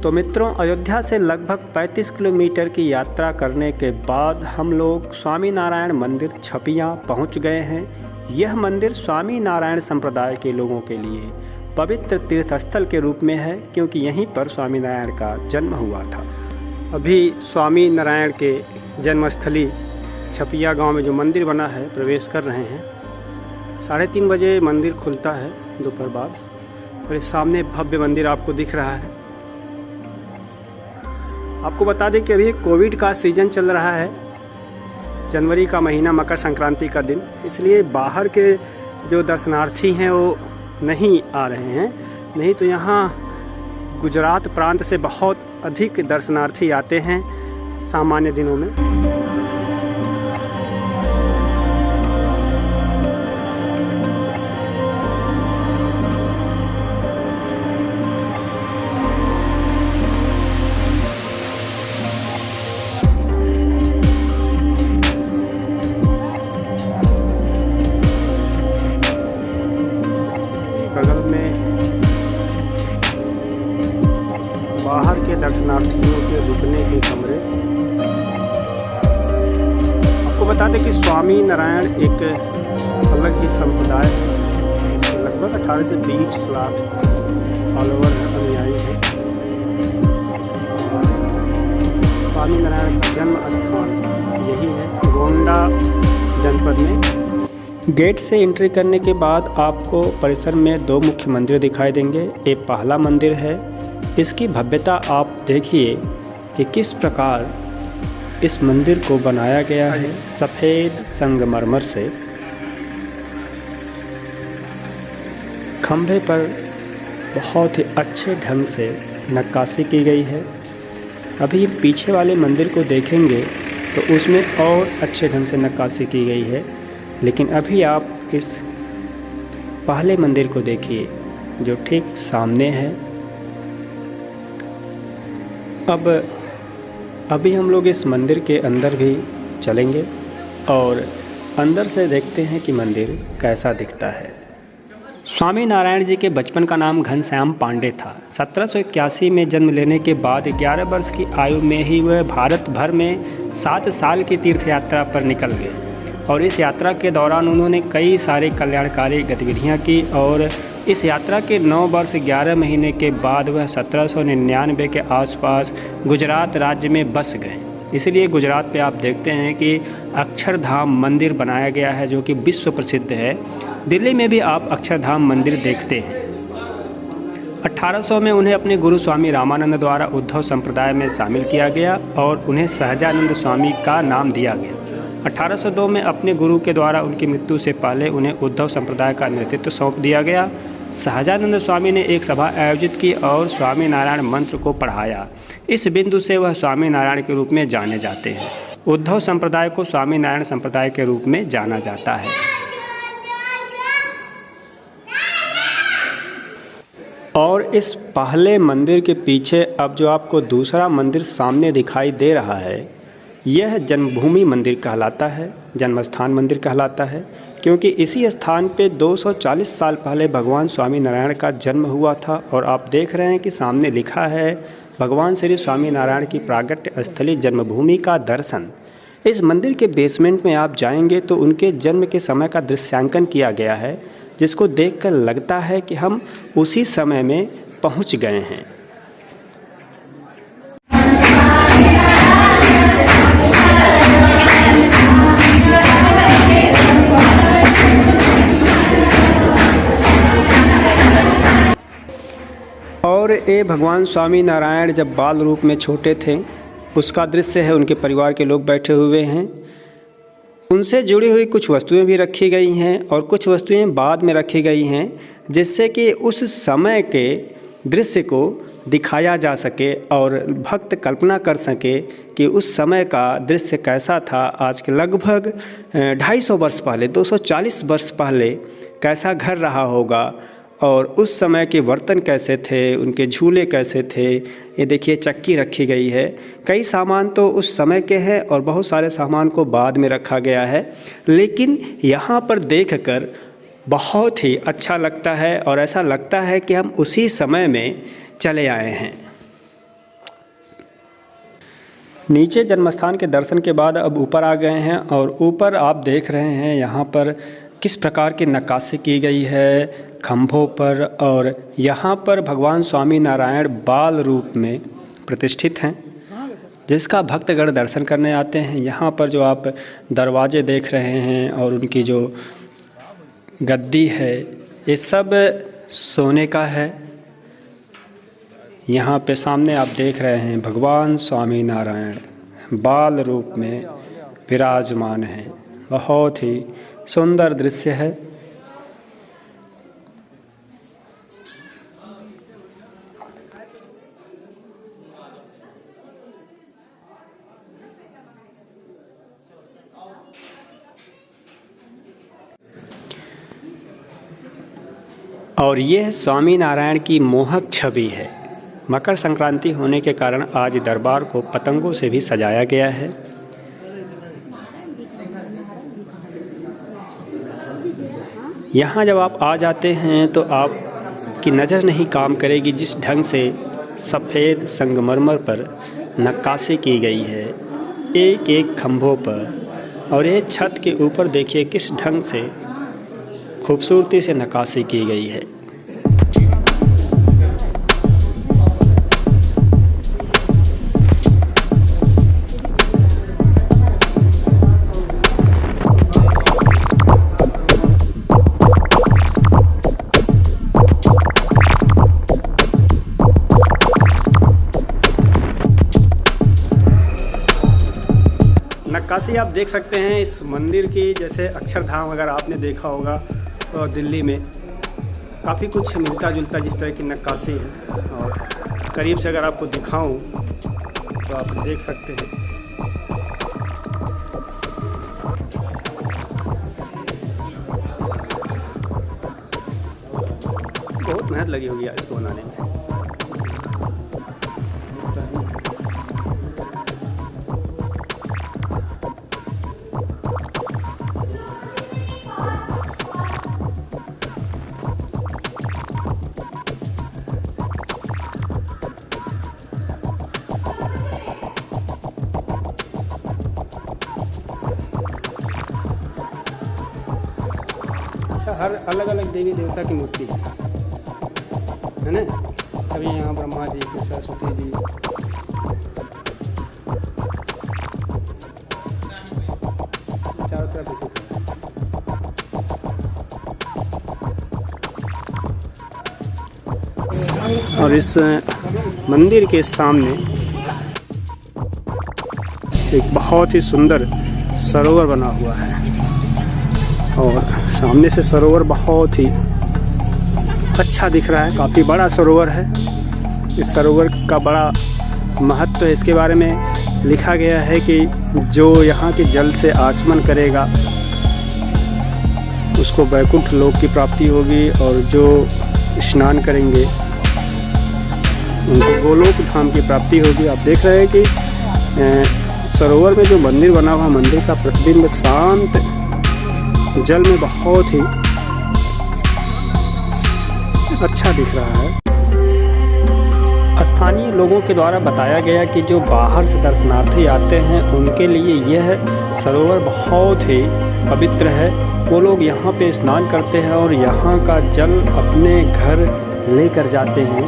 तो मित्रों, अयोध्या से लगभग 35 किलोमीटर की यात्रा करने के बाद हम लोग स्वामी नारायण मंदिर छपियाँ पहुंच गए हैं। यह मंदिर स्वामी नारायण संप्रदाय के लोगों के लिए पवित्र तीर्थस्थल के रूप में है, क्योंकि यहीं पर स्वामी नारायण का जन्म हुआ था। अभी स्वामी नारायण के जन्मस्थली छपिया गांव में जो मंदिर बना है प्रवेश कर रहे हैं। 3:30 बजे मंदिर खुलता है दोपहर बाद, और इस सामने भव्य मंदिर आपको दिख रहा है। आपको बता दें कि अभी कोविड का सीज़न चल रहा है, जनवरी का महीना, मकर संक्रांति का दिन, इसलिए बाहर के जो दर्शनार्थी हैं वो नहीं आ रहे हैं। नहीं तो यहाँ गुजरात प्रांत से बहुत अधिक दर्शनार्थी आते हैं सामान्य दिनों में। बगल में बाहर के दर्शनार्थियों के रुकने के कमरे। आपको बता दें कि स्वामी नारायण एक अलग ही संप्रदाय है। लगभग 18 से 20 लाख फॉलोवर अनुयायी हैं। स्वामी नारायण का जन्म स्थान यही है, गोंडा जनपद में। गेट से एंट्री करने के बाद आपको परिसर में 2 मुख्य मंदिर दिखाई देंगे। एक पहला मंदिर है, इसकी भव्यता आप देखिए कि किस प्रकार इस मंदिर को बनाया गया है सफ़ेद संगमरमर से। खंभे पर बहुत ही अच्छे ढंग से नक्काशी की गई है। अभी पीछे वाले मंदिर को देखेंगे तो उसमें और अच्छे ढंग से नक्काशी की गई है, लेकिन अभी आप इस पहले मंदिर को देखिए जो ठीक सामने है। अभी हम लोग इस मंदिर के अंदर भी चलेंगे और अंदर से देखते हैं कि मंदिर कैसा दिखता है। स्वामी नारायण जी के बचपन का नाम घनश्याम पांडे था। 1781 में जन्म लेने के बाद 11 वर्ष की आयु में ही वह भारत भर में 7 साल की तीर्थ यात्रा पर निकल गए, और इस यात्रा के दौरान उन्होंने कई सारे कल्याणकारी गतिविधियां की, और इस यात्रा के 9 वर्ष 11 महीने के बाद वह 1799 के आसपास गुजरात राज्य में बस गए। इसलिए गुजरात पे आप देखते हैं कि अक्षरधाम मंदिर बनाया गया है, जो कि विश्व प्रसिद्ध है। दिल्ली में भी आप अक्षरधाम मंदिर देखते हैं। 1800 में उन्हें अपने गुरु स्वामी रामानंद द्वारा उद्धव संप्रदाय में शामिल किया गया और उन्हें सहजानंद स्वामी का नाम दिया गया। 1802 में अपने गुरु के द्वारा उनकी मृत्यु से पहले उन्हें उद्धव संप्रदाय का नेतृत्व सौंप दिया गया। सहजानंद स्वामी ने एक सभा आयोजित की और स्वामी नारायण मंत्र को पढ़ाया। इस बिंदु से वह स्वामी नारायण के रूप में जाने जाते हैं। उद्धव संप्रदाय को स्वामी नारायण संप्रदाय के रूप में जाना जाता है। और इस पहले मंदिर के पीछे अब जो आपको दूसरा मंदिर सामने दिखाई दे रहा है, यह जन्मभूमि मंदिर कहलाता है, जन्मस्थान मंदिर कहलाता है, क्योंकि इसी स्थान पे 240 साल पहले भगवान स्वामी नारायण का जन्म हुआ था। और आप देख रहे हैं कि सामने लिखा है भगवान श्री स्वामी नारायण की प्रागट्य स्थली जन्मभूमि का दर्शन। इस मंदिर के बेसमेंट में आप जाएंगे तो उनके जन्म के समय का दृश्यांकन किया गया है, जिसको देखकर लगता है कि हम उसी समय में पहुंच गए हैं। और ये भगवान स्वामी नारायण जब बाल रूप में छोटे थे उसका दृश्य है। उनके परिवार के लोग बैठे हुए हैं, उनसे जुड़ी हुई कुछ वस्तुएं भी रखी गई हैं और कुछ वस्तुएं बाद में रखी गई हैं, जिससे कि उस समय के दृश्य को दिखाया जा सके और भक्त कल्पना कर सके कि उस समय का दृश्य कैसा था। आज के लगभग 250 वर्ष पहले, 240 वर्ष पहले कैसा घर रहा होगा, और उस समय के बर्तन कैसे थे, उनके झूले कैसे थे। ये देखिए चक्की रखी गई है। कई सामान तो उस समय के हैं और बहुत सारे सामान को बाद में रखा गया है, लेकिन यहाँ पर देखकर बहुत ही अच्छा लगता है और ऐसा लगता है कि हम उसी समय में चले आए हैं। नीचे जन्मस्थान के दर्शन के बाद अब ऊपर आ गए हैं और ऊपर आप देख रहे हैं यहाँ पर किस प्रकार की नक्काशी की गई है खंभों पर। और यहाँ पर भगवान स्वामी नारायण बाल रूप में प्रतिष्ठित हैं, जिसका भक्तगण दर्शन करने आते हैं। यहाँ पर जो आप दरवाजे देख रहे हैं और उनकी जो गद्दी है, ये सब सोने का है। यहाँ पे सामने आप देख रहे हैं भगवान स्वामी नारायण बाल रूप में विराजमान हैं। बहुत ही सुंदर दृश्य है। और यह स्वामी नारायण की मोहक छवि है। मकर संक्रांति होने के कारण आज दरबार को पतंगों से भी सजाया गया है। यहाँ जब आप आ जाते हैं तो आपकी नज़र नहीं काम करेगी जिस ढंग से सफ़ेद संगमरमर पर नक्काशी की गई है एक एक खंभों पर। और ये छत के ऊपर देखिए किस ढंग से खूबसूरती से नक्काशी की गई है। नक्काशी आप देख सकते हैं इस मंदिर की, जैसे अक्षरधाम अगर आपने देखा होगा तो दिल्ली में काफ़ी कुछ मिलता जुलता जिस तरह की नक्काशी है। और करीब से अगर आपको दिखाऊं तो आप देख सकते हैं। बहुत मेहनत लगी होगी यार इसको बनाने में। हर अलग अलग देवी देवता की मूर्ति है ना। अभी यहाँ ब्रह्मा जी, सरस्वती जी, चारों तरफ। और इस मंदिर के सामने एक बहुत ही सुंदर सरोवर बना हुआ है। और सामने से सरोवर बहुत ही अच्छा दिख रहा है, काफ़ी बड़ा सरोवर है। इस सरोवर का बड़ा महत्व है। इसके बारे में लिखा गया है कि जो यहाँ के जल से आचमन करेगा उसको वैकुंठ लोक की प्राप्ति होगी, और जो स्नान करेंगे उनको गोलोक धाम की प्राप्ति होगी। आप देख रहे हैं कि सरोवर में जो मंदिर बना हुआ, मंदिर का प्रतिबिंब शांत जल में बहुत ही अच्छा दिख रहा है। स्थानीय लोगों के द्वारा बताया गया कि जो बाहर से दर्शनार्थी आते हैं उनके लिए यह सरोवर बहुत ही पवित्र है। वो लोग यहाँ पे स्नान करते हैं और यहाँ का जल अपने घर लेकर जाते हैं।